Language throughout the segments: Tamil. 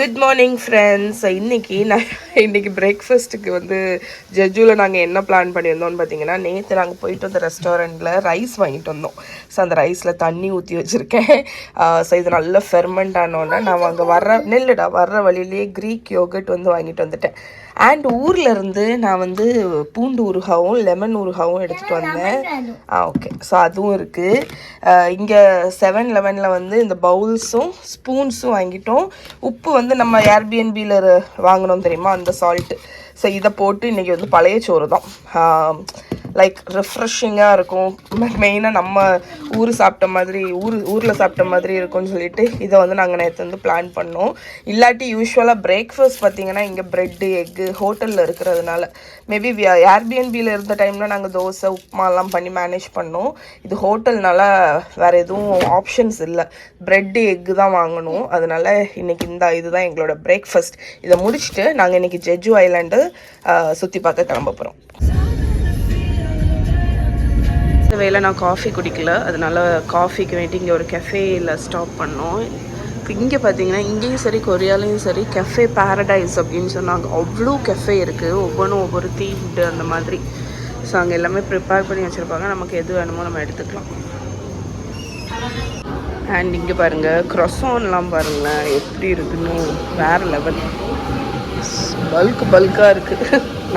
Good morning friends. இன்னைக்கு பிரேக்ஃபாஸ்ட்டுக்கு வந்து ஜெஜூவில் நாங்கள் என்ன பிளான் பண்ணியிருந்தோம்னு பார்த்தீங்கன்னா, நேற்று நாங்கள் போயிட்டு வந்த ரெஸ்டாரண்ட்டில் ரைஸ் வாங்கிட்டு வந்தோம். ஸோ அந்த ரைஸில் தண்ணி ஊற்றி வச்சுருக்கேன். ஸோ இது நல்ல ஃபெர்மெண்ட் ஆனோன்னே நான் அங்கே வர்ற வழியிலேயே க்ரீக் யோகட் வந்து வாங்கிட்டு வந்துட்டேன். அண்ட் ஊர்லேருந்து நான் வந்து பூண்டு ஊறுகாவும் லெமன் ஊறுகாவும் எடுத்துகிட்டு வந்தேன். ஓகே. ஸோ அதுவும் இருக்குது. இங்கே 7-Eleven வந்து இந்த பவுல்ஸும் ஸ்பூன்ஸும் வாங்கிட்டோம். உப்பு வந்து நம்ம ஏர்பிஎன்பியில் வாங்கினோம் தெரியுமா, அந்த சால்ட்டு. ஸோ இதை போட்டு இன்றைக்கி வந்து பழைய சோறு தான். லைக் ரெஃப்ரெஷிங்காக இருக்கும். மெயினாக நம்ம ஊரில் சாப்பிட்ட மாதிரி இருக்கும்னு சொல்லிட்டு இதை வந்து நாங்கள் நேற்று வந்து பிளான் பண்ணோம். இல்லாட்டி யூஸ்வலாக பிரேக்ஃபாஸ்ட் பார்த்திங்கன்னா இங்கே ப்ரெட்டு எக்கு ஹோட்டலில் இருக்கிறதுனால மேபி ஏர்பிஎன்பியில் இருந்த டைமில் நாங்கள் தோசை உப்புமாலாம் பண்ணி மேனேஜ் பண்ணோம். இது ஹோட்டல்னால வேறு எதுவும் ஆப்ஷன்ஸ் இல்லை, ப்ரெட்டு எக்கு தான் வாங்கணும். அதனால் இன்றைக்கி இதுதான் எங்களோட பிரேக்ஃபாஸ்ட். இதை முடிச்சுட்டு நாங்கள் இன்றைக்கி ஜெஜு ஐலாண்டு சுற்றி பார்க்க கிளம்ப போகிறோம். இந்த வேலை நான் காஃபி குடிக்கல, அதனால் காஃபிக்கு வேண்டி இங்கே ஒரு கெஃபேயில் ஸ்டாப் பண்ணோம். இங்கே பார்த்தீங்கன்னா இங்கேயும் சரி கொரியாலையும் சரி கெஃபே பேரடைஸ் அப்படின்னு சொன்னாங்க. அவ்வளோ கெஃபே இருக்குது, ஒவ்வொன்றும் ஒவ்வொரு தீம்டு அந்த மாதிரி. ஸோ அங்கே எல்லாமே ப்ரிப்பேர் பண்ணி வச்சுருப்பாங்க, நமக்கு எது வேணுமோ நம்ம எடுத்துக்கலாம். அண்ட் இங்கே பாருங்கள் க்ரொசான்லாம் பாருங்களேன் எப்படி இருக்குன்னு, வேறு லெவல். பல்காக இருக்குது.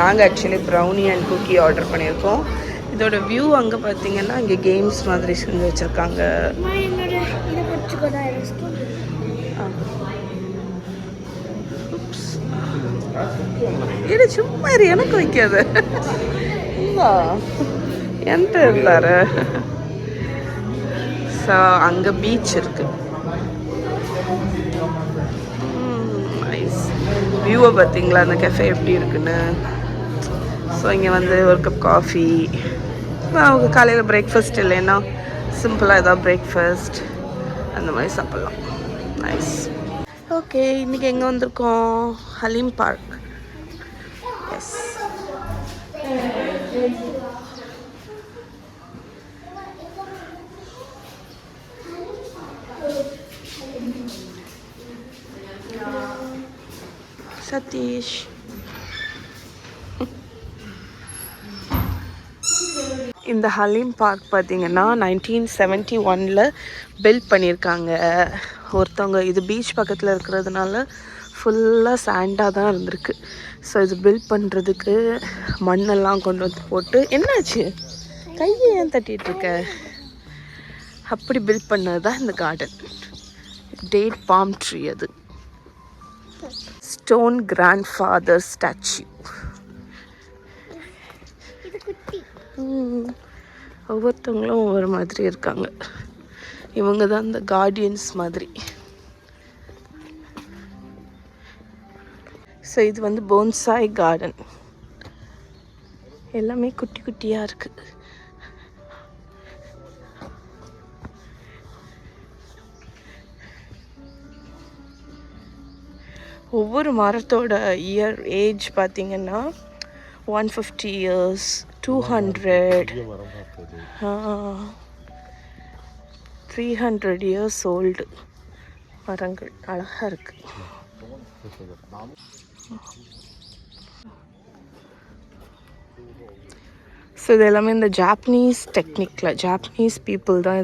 நாங்கள் actually brownie and cookie order பண்ணியிருக்கோம். இதோட வியூ அங்கே பார்த்தீங்கன்னா இங்கே கேம்ஸ் மாதிரி செஞ்சு வச்சுருக்காங்க. இது சும்மா எனக்கு வைக்காது என்கிட்ட இருந்தாரு. ஸோ அங்கே பீச் இருக்கு. நைஸ் வியூவை பார்த்தீங்களா அந்த கெஃபே எப்படி இருக்குன்னு. ஸோ இங்கே வந்து ஒரு கப் காஃபி, அவங்க காலையில் பிரேக்ஃபாஸ்ட் இல்லைன்னா சிம்பிளாக ஏதாவது பிரேக்ஃபாஸ்ட் அந்த மாதிரி சாப்பிட்லாம். நைஸ். ஓகே, இன்றைக்கி எங்கே வந்திருக்கோம்? ஹலீம் பார்க். எஸ், சதீஷ். இந்த ஹலீம் பார்க் பார்த்திங்கன்னா 1971 பில்ட் பண்ணியிருக்காங்க ஒருத்தவங்க. இது பீச் பக்கத்தில் இருக்கிறதுனால ஃபுல்லாக சாண்டாக தான் இருந்திருக்கு. ஸோ இது பில்ட் பண்ணுறதுக்கு மண்ணெல்லாம் கொண்டு வந்து போட்டு, என்னாச்சு கையை ஏன் தட்டிகிட்ருக்க, அப்படி பில்ட் பண்ணது தான் இந்த கார்டன். டேட் பாம் ட்ரீ, அது ஸ்டோன் கிராண்ட் ஃபாதர் ஸ்டாச்சு. ஒவ்வொருத்தவங்களும் ஒவ்வொரு மாதிரி இருக்காங்க. இவங்க தான் இந்த கார்டியன்ஸ் மாதிரி. ஸோ இது வந்து போன்சாய் கார்டன். எல்லாமே குட்டி குட்டியாக இருக்குது. ஒவ்வொரு மரத்தோட ஏஜ் பார்த்திங்கன்னா 150 years, 200, 300 years old மரங்கள். அழகாக இருக்குது. ஸோ இது எல்லாமே இந்த ஜாப்பனீஸ் டெக்னிக்கில், ஜாப்பனீஸ் பீப்புள் தான்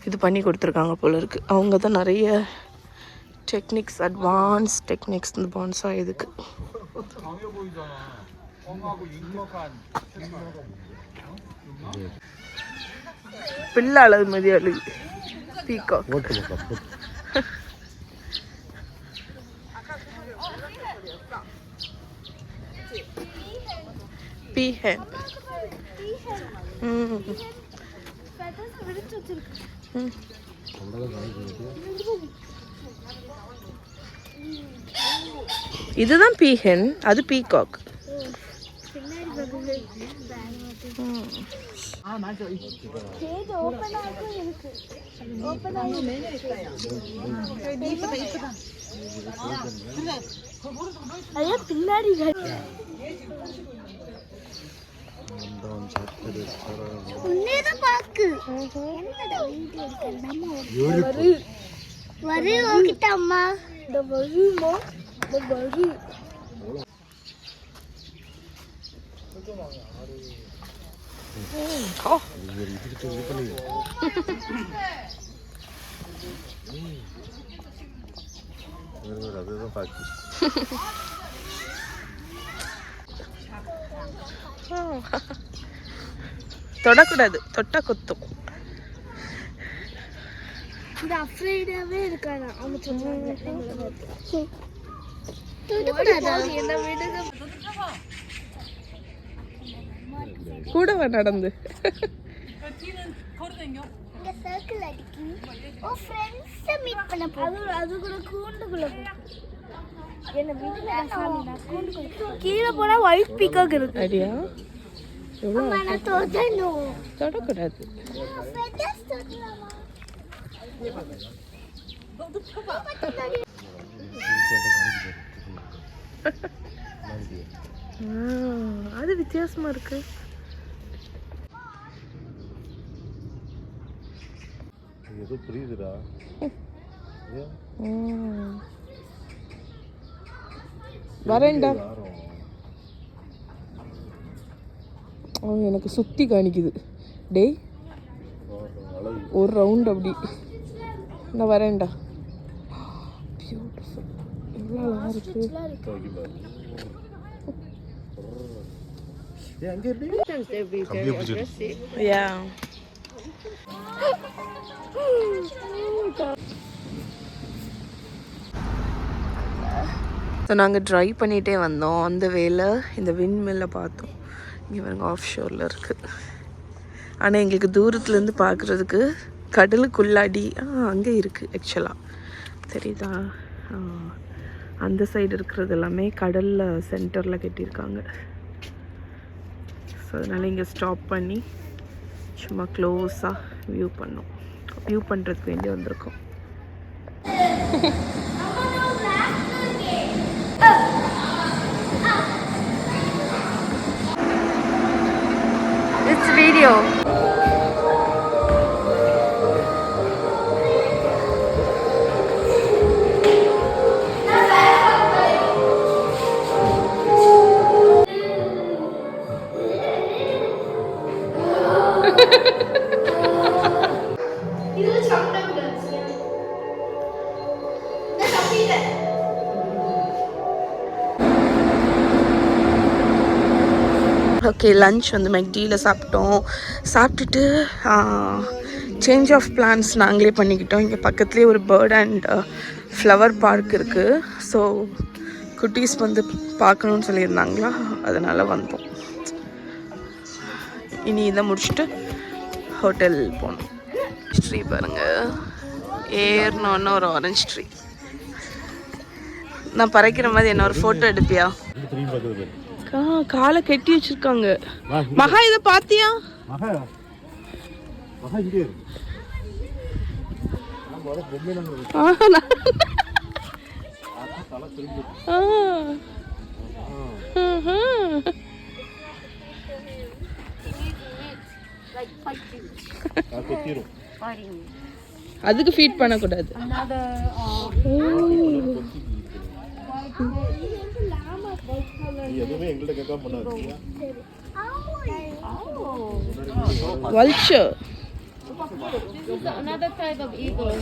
இது பண்ணி கொடுத்துருக்காங்க போல இருக்குது. அவங்க தான் நிறைய டெக்னிக்ஸ், அட்வான்ஸ் டெக்னிக்ஸ் இந்த பான்சாய் இதுக்கு. பிள்ளை அழகு மதி அழகு பீகாக். பீஹன். இதுதான் பீஹன், அது பீகாக். பின்னாடி The வருமா the வரு தொடக்கூடாது, தொட்டா குத்தும். இது அஃப்ரைடாவே இருக்கானா அவங்க சொல்றாங்க. தொடக்கூடாது என்ன விடுங்க. கூடவா நடந்து இங்க சர்க்கிள் அடிக்கி ஓ ஃப்ரெண்ட்ஸ் மீட் பண்ண போறோம். அது கூட கூண்டுக்குள்ள என்ன விடுங்க சாமி நான் கூண்டுக்குள்ள கீழ போனா ஒயிட் பீகாக் இருக்கு. அடியா எவ்வளவு அம்மா நான் தொடணும். தொடக்கூடாது. ஃபெதர்ஸ் தொடலாமா? அது வித்தியாசமா இருக்கு. ஏதோ புரியுதுடா. வரேன்டா. எனக்கு சுத்தி காணிக்குது. டேய் ஒரு ரவுண்ட் அப்படி. நான் வரேன்டா. பியூட்டிஃபுல். எவ்வளோ அழகா இருக்கு. Yeah. ஸோ நாங்கள் ட்ரைவ் பண்ணிகிட்டே வந்தோம். அந்த வேலை இந்த விண்மில்லை பார்த்தோம். இங்கே பாருங்க ஆஃப் ஷோரில் இருக்குது. ஆனால் எங்களுக்கு தூரத்துலேருந்து பார்க்குறதுக்கு கடலுக்குள்ளாடி அங்கே இருக்குது ஆக்சுவலாக. தெரியுதா? அந்த சைடு இருக்கிறது எல்லாமே கடலில் சென்டரில் கட்டியிருக்காங்க. ஸோ அதனால் இங்கே ஸ்டாப் பண்ணி சும்மா க்ளோஸாக வியூ பண்ணுறதுக்கு வேண்டி வந்திருக்கோம். It's video. ஓகே, லன்ச் வந்து மெக்டியில் சாப்பிட்டுட்டு சேஞ்ச் ஆஃப் பிளான்ஸ் நாங்களே பண்ணிக்கிட்டோம். இங்கே பக்கத்துலேயே ஒரு பேர்ட் அண்ட் ஃப்ளவர் பார்க் இருக்குது. ஸோ குட்டீஸ் வந்து பார்க்கணுன்னு சொல்லியிருந்தாங்களா, அதனால் வந்தோம். இனி இதை முடிச்சுட்டு ஹோட்டல் போகணும். ட்ரீ பாருங்கள், ஏறினோன்னு ஒரு ஆரஞ்சு ட்ரீ. நான் பறக்கிற மாதிரி என்ன ஒரு ஃபோட்டோ எடுப்பியா? காலை கட்டி வச்சிருக்காங்க. மகா இத பாத்தியா? அதுக்கு ஃபீட் பண்ணக்கூடாது. Vulture. This is another type of eagle.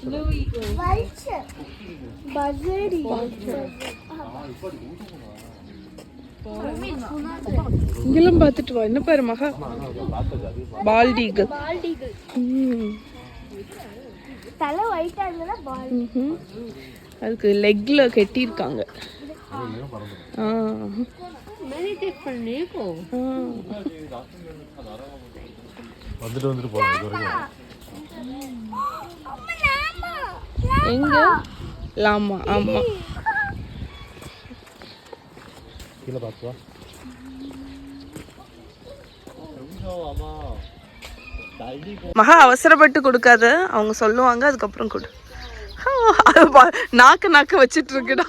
Blue eagle. Vulture. Buzzard. இங்கெல்லாம் பார்த்துட்டு வா. என்ன பேரு மகா? Fault eagle. தலை ஒயிட்டா இருந்தா பால்ட். அதுக்கு லெக்ல கட்டியிருக்காங்க. மெடிடேட் பண்ணிக்கோ. வந்துட்டு போறாங்க. எங்க லாமா? ஆமா, கீழே பாத்து வா. மகா அவசரப்பட்டு கொடுக்காத, அவங்க சொல்லுவாங்க, அதுக்கப்புறம் கொடு. நாக்கு வச்சிட்டு இருக்குடா.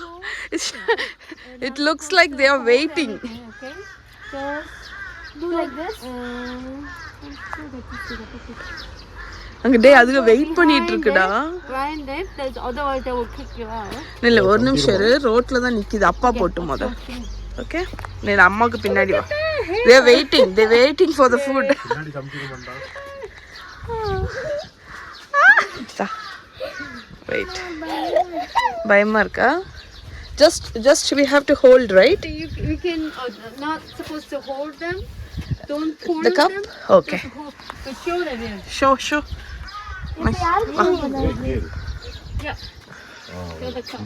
It looks like they are waiting. Okay. So do like this. அங்க டே அதுக்கு வெயிட் பண்ணிட்டு இருக்குடா. Grind it, otherwise they will kick you out. இல்ல ஒரு நிமிஷம் இரு, ரோட்ல தான் நிக்குது. அப்பா போட்டு மொத. ஓகே நீ அம்மாக்கு பின்னாடி வா. they waiting for the food. பின்னாடி சமைச்சிட மாட்டான். wait பயமா இருக்கா? just we have to hold, right? You can not supposed to hold them. Don't pull the cup them. okay To show them in. show Yeah. The cup.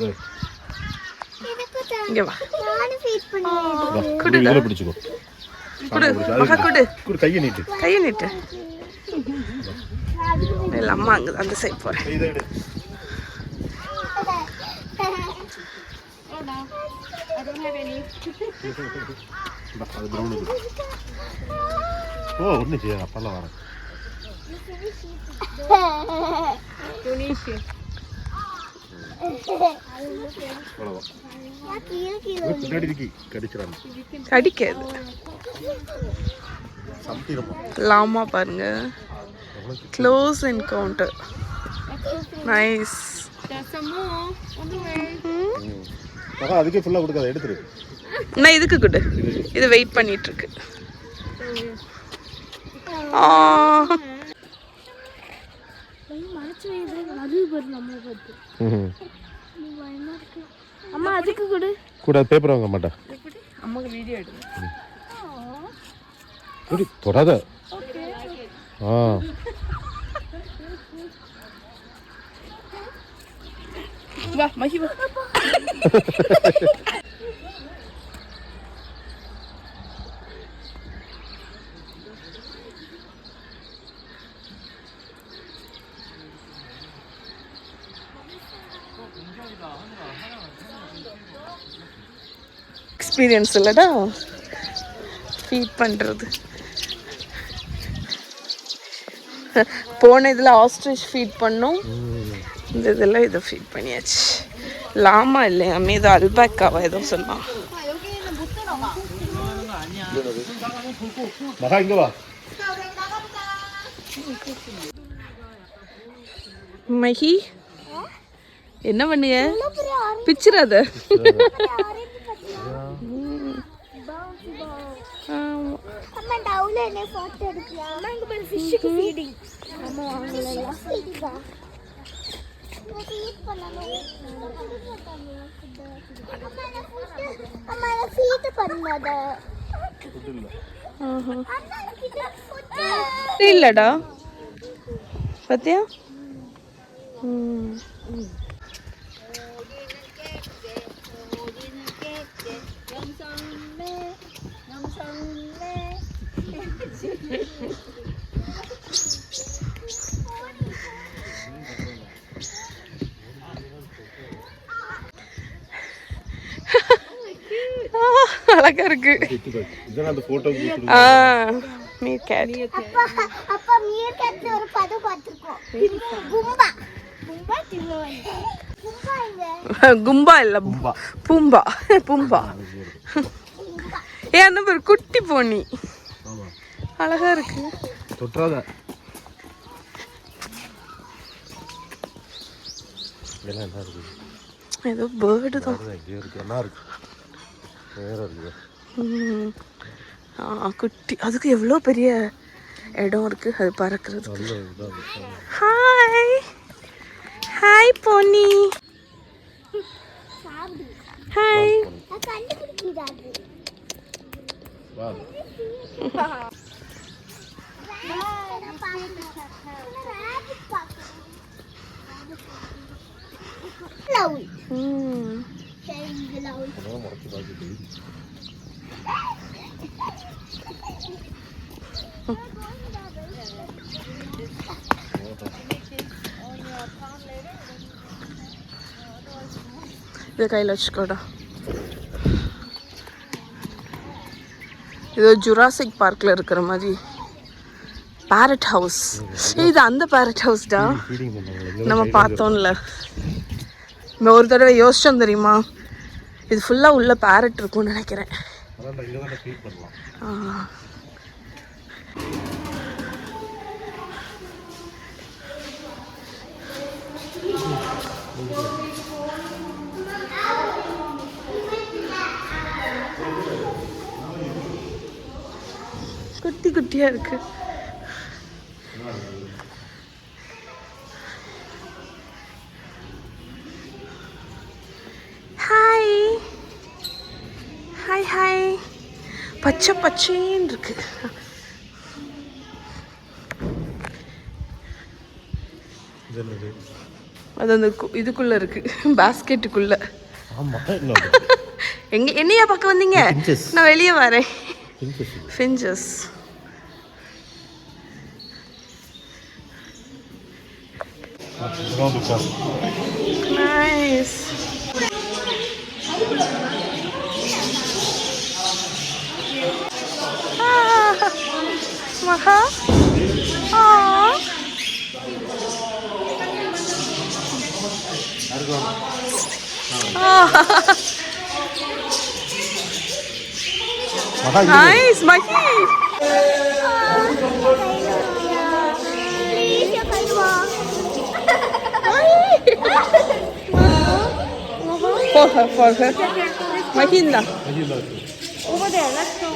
இங்க வா. நான் ஃபீட் பண்ணேன். குடுடா. இத பிடிச்சுக்கோ. குடு மகா குடு. குடு கையை நீட்டு. கையை நீட்டு. இல்ல அம்மா அங்க அந்த சைடு போறேன். இத எடு. Oh no. I don't have any. அது பிரவுன் இருக்கு. ஓ ஒண்ணு செய்ய அப்பலாம் வரேன். Tunisia. அவ்வளவு. பின்னாடி இருக்கி கடிச்சறாங்க. கடிக்காது. சம்திரமா. லாமா பாருங்க. Close encounter. Nice. There's some more on the way. மகா அதுக்கே ஃபுல்லா கொடுக்காத எடுத்துரு. நான் இதுக்கு குடு. இது வெயிட் பண்ணிட்டு இருக்கு. ஆ அம்மா அதுக்கு கொடு. கூட பேப்பர் வாங்க மாட்டா. அம்மாக்கு வீடியோ எடு. குடி தொடாத. ஆ வா மஹி வா. எக்ஸ்பீரியன்ஸ் இல்லடா ஃபீட் பண்றது. போன இதில் ஆஸ்ட்ரிச் ஃபீட் பண்ணோம், இந்த இதில் இதை ஃபீட் பண்ணியாச்சு. லாமா இல்லையாமே, இது அல்பாக்காவா ஏதோ சொன்னான். மகா இங்க வா. மஹி என்ன பண்ணுங்க? பிச்சிராத. அம்மா டவுல என்ன போட்டோ எடுக்கறியா? அம்மா இங்க பாரு ஃபிஷ்க்கு ஃபீடிங். அம்மா வாங்கலையா? ஃபீட் பண்ணனும். அம்மா நான் ஃபீட் பண்ணாத. இல்லடா பாத்தியா? அழகா இருக்கு. இதெல்லாம் அந்த போட்டோ மீர் கேட். அப்பா மீர் கேட் ஒரு படம் பார்த்திருக்கோம். கும்பா கும்பா தின்னோம். கும்பா இங்க கும்பா இல்ல பூம்பா. பூம்பா ஏ அந்த ஒரு குட்டி போனி அழகா இருக்கு. தொட்றாத. எல்லாம் என்ன இருக்கு? ஏதோ பேர்டு தான். என்ன இருக்கு? வேற இருக்கு. குட்டி, அதுக்கு எவ்வளோ பெரிய இடம் இருக்கு அது பறக்கிறது. ஹாய் ஹாய் போனி. ஹாய். இதை கையில் வச்சுக்கோடா. இது ஜுராசிக் பார்க்ல இருக்கிற மாதிரி பேரட் ஹவுஸ். இது அந்த பேரட் ஹவுஸ்டா நம்ம பார்த்தோம்ல. ஒரு தடவை யோசிச்சோம் தெரியுமா, இது ஃபுல்லா உள்ள பேரட் இருக்கும்னு நினைக்கிறேன். குட்டி குட்டியா இருக்கு. Hi hi hi. பச்சை பச்சைன்னு இருக்கு. அது அந்த இதுக்குள்ள இருக்கு, பாஸ்கெட்டுக்குள்ள. எங்க என்னையா பார்க்க வந்தீங்க? நான் வெளியே வரேன். ஃபிஞ்சஸ். நைஸ். மகா. Nice, Maki. For her. Mahinda. Over there, let's go.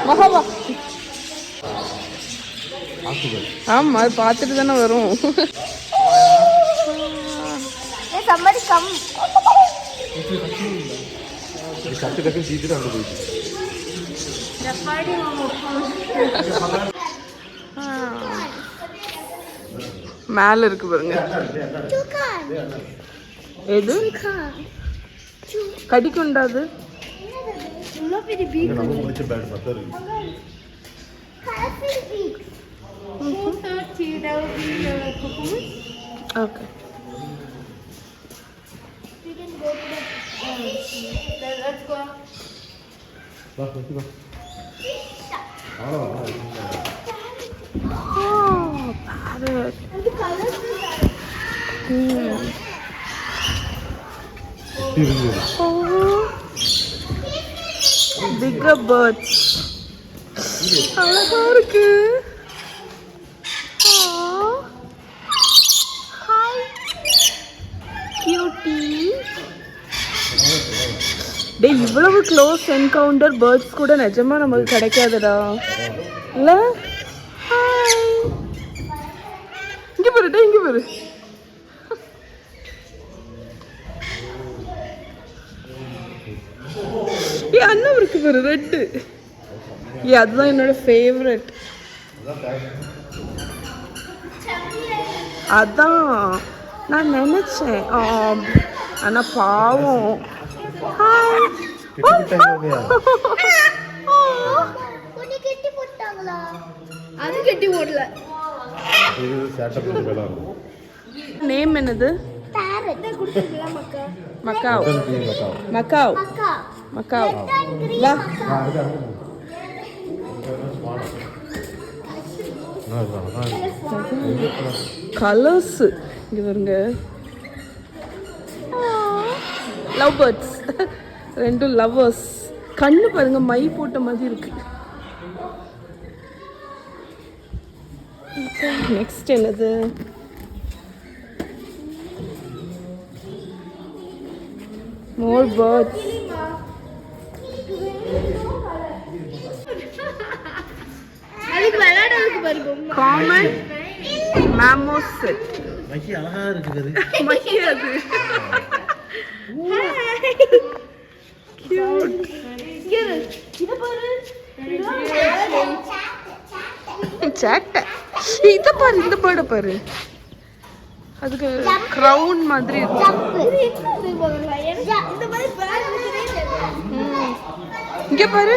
Mahava. ஆமா, அது பார்த்துட்டு தானே வரும். somebody come. மேல இருக்கு பாருங்க. எது கடிக்குண்டாது? Okay. Let's go. Parrot. Bigger birds. அழகா இருக்கு. Hi. Cutie. டேய், இவ்வளவு க்ளோஸ் என்கவுண்டர் பேர்ட்ஸ் கூட நிஜமா நமக்கு கிடைக்காதுடா. இல்ல? ஹாய். இங்க பாரு, டேய் இங்க பாரு. அண்ணன் இருக்கு பாரு, ரெட்டு. அதுதான் என்னோட ஃபேவரட். அதான் நான் நினைச்சேன். ஆனா பாவம். ஹாய். கெட்டி போட்டாங்களா? அது கெட்டி போடல. இது செட்டப் பண்ணல. நேம் என்னது? பேரட் குடுத்துங்களா? மக்கா. மக்காவ். மக்காவ். மக்காவ். வா. கலர்ஸ் இங்க பாருங்க. Love birds. ரெண்டும் லவ்வர்ஸ். கண்ணு பாருங்க, மை போட்ட மாதிரி இருக்கு. நெக்ஸ்ட் என்னது? மோர் பேர்ட்ஸ். அதுக்கு விளையாடுறதுக்கு பாருங்க. காமன் மாமோசெட். மக்கி அழகா இருக்குது. மக்கி அது. கியூட். இத பாரு. சாட்ட. இத பாரு, இந்த பேர்ட பாரு. அதுக்கு கிரவுன் மாதிரி இருக்கு. இந்த மாதிரி பேர்ட் இங்க பாரு.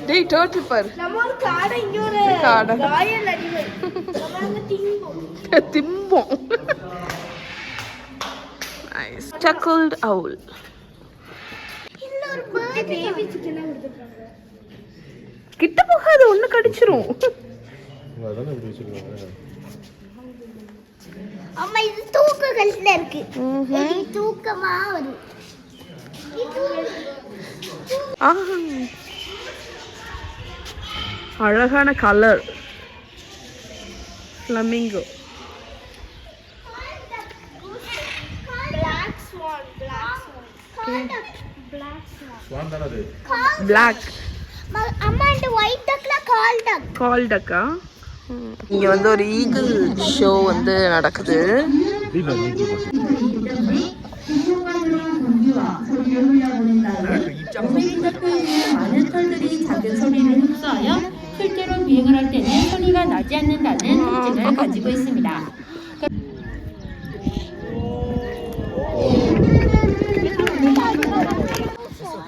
டேய் டர்ட்டில் பாரு. நம்ம ஒரு காடை, இங்க ஒரு காடை. Royal animal. நம்ம திம்போம். திம்போம். நைஸ். Chuckled owl. இல்ல ஒரு பேர்ட் பேபி சிக்கனா கொடுத்துட்டாங்க. கிட்ட போகாத, ஒண்ணு கடிச்சிரும். அதான் இப்படி வச்சிருக்காங்க. அம்மா இது தூக்க கல்ல இருக்கு. இது தூக்கமா வரும். அழகான colour. Flamingo. Black swan. Swan தானே அது? பிளாக் அம்மா இந்த white duckல call duck. கால் டக்கா. இங்க வந்து ஒரு ஈகிள் ஷோ வந்து நடக்குது. 많은 털들이 작은 소리를 흡수하여 실제로 비행을 할 때는 소리가 나지 않는다는 특징을 가지고 있습니다.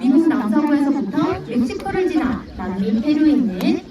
미국 남서부에서부터 멕시코를 지나 남미 페루에 있는